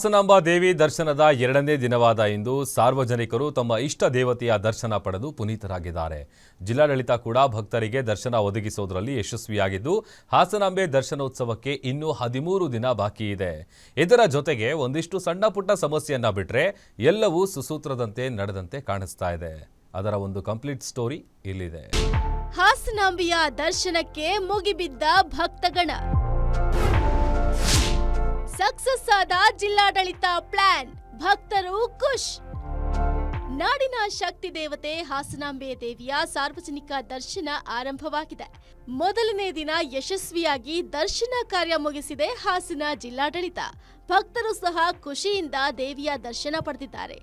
ಹಾಸನಾಂಬ ದೇವಿ ದರ್ಶನದ ಎರಡನೇ ದಿನವಾದ ಇಂದು ಸಾರ್ವಜನಿಕರು ತಮ್ಮ ಇಷ್ಟ ದೇವತೆಯ ದರ್ಶನ ಪಡೆದು ಪುನೀತರಾಗಿದ್ದಾರೆ. ಜಿಲ್ಲಾಡಳಿತ ಕೂಡ ಭಕ್ತರಿಗೆ ದರ್ಶನ ಒದಗಿಸುವುದರಲ್ಲಿ ಯಶಸ್ವಿಯಾಗಿದ್ದು, ಹಾಸನಾಂಬೆ ದರ್ಶನೋತ್ಸವಕ್ಕೆ ಇನ್ನೂ 13 ದಿನ ಬಾಕಿ ಇದೆ. ಇದರ ಜೊತೆಗೆ ಒಂದಿಷ್ಟು ಸಣ್ಣ ಪುಟ್ಟ ಸಮಸ್ಯೆಯನ್ನ ಬಿಟ್ರೆ ಎಲ್ಲವೂ ಸುಸೂತ್ರದಂತೆ ನಡೆದಂತೆ ಕಾಣಿಸ್ತಾ ಇದೆ. ಅದರ ಒಂದು ಕಂಪ್ಲೀಟ್ ಸ್ಟೋರಿ ಇಲ್ಲಿದೆ. ಹಾಸನಾಂಬೆಯ ದರ್ಶನಕ್ಕೆ ಮುಗಿಬಿದ್ದ ಭಕ್ತಗಣ. ಸಕ್ಸಸ್ ಆದ ಜಿಲ್ಲಾಡಳಿತ ಪ್ಲಾನ್, ಭಕ್ತರು ಖುಷ್. ನಾಡಿನ ಶಕ್ತಿ ದೇವತೆ ಹಾಸನಾಂಬೆ ದೇವಿಯ ಸಾರ್ವಜನಿಕ ದರ್ಶನ ಆರಂಭವಾಗಿದೆ. ಮೊದಲನೇ ದಿನ ಯಶಸ್ವಿಯಾಗಿ ದರ್ಶನ ಕಾರ್ಯ ಮುಗಿಸಿದೆ ಹಾಸನ ಜಿಲ್ಲಾಡಳಿತ. ಭಕ್ತರು ಸಹ ಖುಷಿಯಿಂದ ದೇವಿಯ ದರ್ಶನ ಪಡೆದಿದ್ದಾರೆ.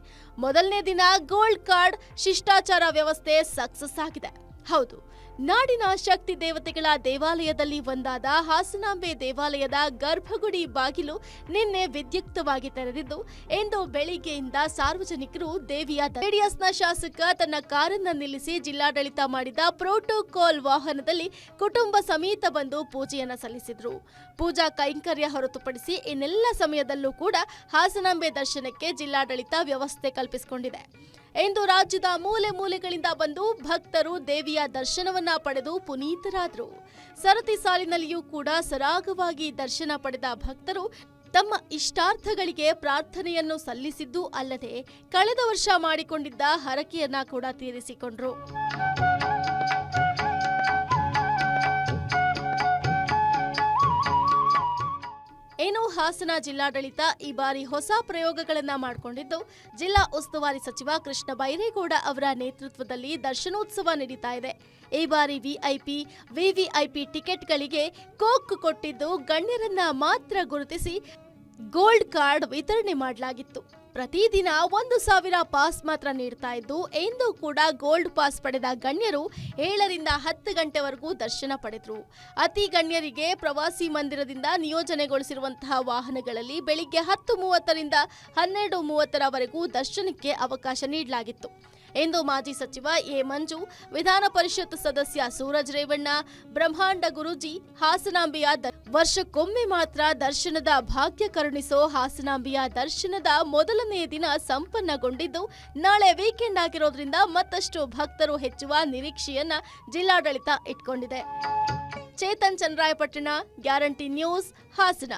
ಮೊದಲನೇ ದಿನ ಗೋಲ್ಡ್ ಕಾರ್ಡ್ ಶಿಷ್ಟಾಚಾರ ವ್ಯವಸ್ಥೆ ಸಕ್ಸಸ್ ಆಗಿದೆ. ಹೌದು, ನಾಡಿನ ಶಕ್ತಿ ದೇವತೆಗಳ ದೇವಾಲಯದಲ್ಲಿ ಒಂದಾದ ಹಾಸನಾಂಬೆ ದೇವಾಲಯದ ಗರ್ಭಗುಡಿ ಬಾಗಿಲು ನಿನ್ನೆ ವಿದ್ಯುಕ್ತವಾಗಿ ತೆರೆದಿದ್ದು, ಇಂದು ಬೆಳಿಗ್ಗೆಯಿಂದ ಸಾರ್ವಜನಿಕರು ದೇವಿಯ ಜೆಡಿಎಸ್ನ ಶಾಸಕ ತನ್ನ ಕಾರನ್ನ ನಿಲ್ಲಿಸಿ ಜಿಲ್ಲಾಡಳಿತ ಮಾಡಿದ ಪ್ರೋಟೋಕಾಲ್ ವಾಹನದಲ್ಲಿ ಕುಟುಂಬ ಸಮೇತ ಬಂದು ಪೂಜೆಯನ್ನ ಸಲ್ಲಿಸಿದ್ರು. ಪೂಜಾ ಕೈಂಕರ್ಯ ಹೊರತುಪಡಿಸಿ ಇನ್ನೆಲ್ಲ ಸಮಯದಲ್ಲೂ ಕೂಡ ಹಾಸನಾಂಬೆ ದರ್ಶನಕ್ಕೆ ಜಿಲ್ಲಾಡಳಿತ ವ್ಯವಸ್ಥೆ ಕಲ್ಪಿಸಿಕೊಂಡಿದೆ. ಇಂದು ರಾಜ್ಯದ ಮೂಲೆ ಮೂಲೆಗಳಿಂದ ಬಂದು ಭಕ್ತರು ದೇವಿಯ ದರ್ಶನವನ್ನ ಪಡೆದು ಪುನೀತರಾದರು. ಸರತಿ ಸಾಲಿನಲ್ಲಿಯೂ ಕೂಡ ಸರಾಗವಾಗಿ ದರ್ಶನ ಪಡೆದ ಭಕ್ತರು ತಮ್ಮ ಇಷ್ಟಾರ್ಥಗಳಿಗೆ ಪ್ರಾರ್ಥನೆಯನ್ನು ಸಲ್ಲಿಸಿದ್ದು ಅಲ್ಲದೆ ಕಳೆದ ವರ್ಷ ಮಾಡಿಕೊಂಡಿದ್ದ ಹರಕೆಯನ್ನ ಕೂಡ ತೀರಿಸಿಕೊಂಡ್ರು. ಇನ್ನು ಹಾಸನ ಜಿಲ್ಲಾಡಳಿತ ಈ ಬಾರಿ ಹೊಸ ಪ್ರಯೋಗಗಳನ್ನ ಮಾಡಿಕೊಂಡಿದ್ದು, ಜಿಲ್ಲಾ ಉಸ್ತುವಾರಿ ಸಚಿವ ಕೃಷ್ಣ ಬೈರೇಗೌಡ ಅವರ ನೇತೃತ್ವದಲ್ಲಿ ದರ್ಶನೋತ್ಸವ ನಡೀತಾ ಇದೆ. ಈ ಬಾರಿ ವಿಐಪಿ, ವಿವಿಐಪಿ ಟಿಕೆಟ್ಗಳಿಗೆ ಕೋಕ್ ಕೊಟ್ಟಿದ್ದು ಗಣ್ಯರನ್ನ ಮಾತ್ರ ಗುರುತಿಸಿ ಗೋಲ್ಡ್ ಕಾರ್ಡ್ ವಿತರಣೆ ಮಾಡಲಾಗಿತ್ತು. ಪ್ರತಿದಿನ 1,000 ಪಾಸ್ ಮಾತ್ರ ನೀಡ್ತಾ ಇದ್ದು, ಇಂದು ಕೂಡ ಗೋಲ್ಡ್ ಪಾಸ್ ಪಡೆದ ಗಣ್ಯರು 7 ರಿಂದ 10 ಗಂಟೆವರೆಗೂ ದರ್ಶನ ಪಡೆದರು. ಅತಿ ಗಣ್ಯರಿಗೆ ಪ್ರವಾಸಿ ಮಂದಿರದಿಂದ ನಿಯೋಜನೆಗೊಳಿಸಿರುವಂತಹ ವಾಹನಗಳಲ್ಲಿ ಬೆಳಿಗ್ಗೆ 10:30 ರಿಂದ 12:30 ದರ್ಶನಕ್ಕೆ ಅವಕಾಶ ನೀಡಲಾಗಿತ್ತು. ಇಂದು ಮಾಜಿ ಸಚಿವ ಎ ಮಂಜು, ವಿಧಾನ ಪರಿಷತ್ ಸದಸ್ಯ ಸೂರಜ್ ರೇವಣ್ಣ, ಬ್ರಹ್ಮಾಂಡ ಗುರೂಜಿ ಹಾಸನಾಂಬೆಯ ವರ್ಷಕ್ಕೊಮ್ಮೆ ಮಾತ್ರ ದರ್ಶನದ ಭಾಗ್ಯ ಕರುಣಿಸೋ ಹಾಸನಾಂಬೆಯ ದರ್ಶನದ ಮೊದಲನೇ ದಿನ ಸಂಪನ್ನಗೊಂಡಿದ್ದು, ನಾಳೆ ವೀಕೆಂಡ್ ಆಗಿರೋದ್ರಿಂದ ಮತ್ತಷ್ಟು ಭಕ್ತರು ಹೆಚ್ಚುವ ನಿರೀಕ್ಷೆಯನ್ನ ಜಿಲ್ಲಾಡಳಿತ ಇಟ್ಕೊಂಡಿದೆ. Chetan Channarayapatna, guarantee news, Hassan.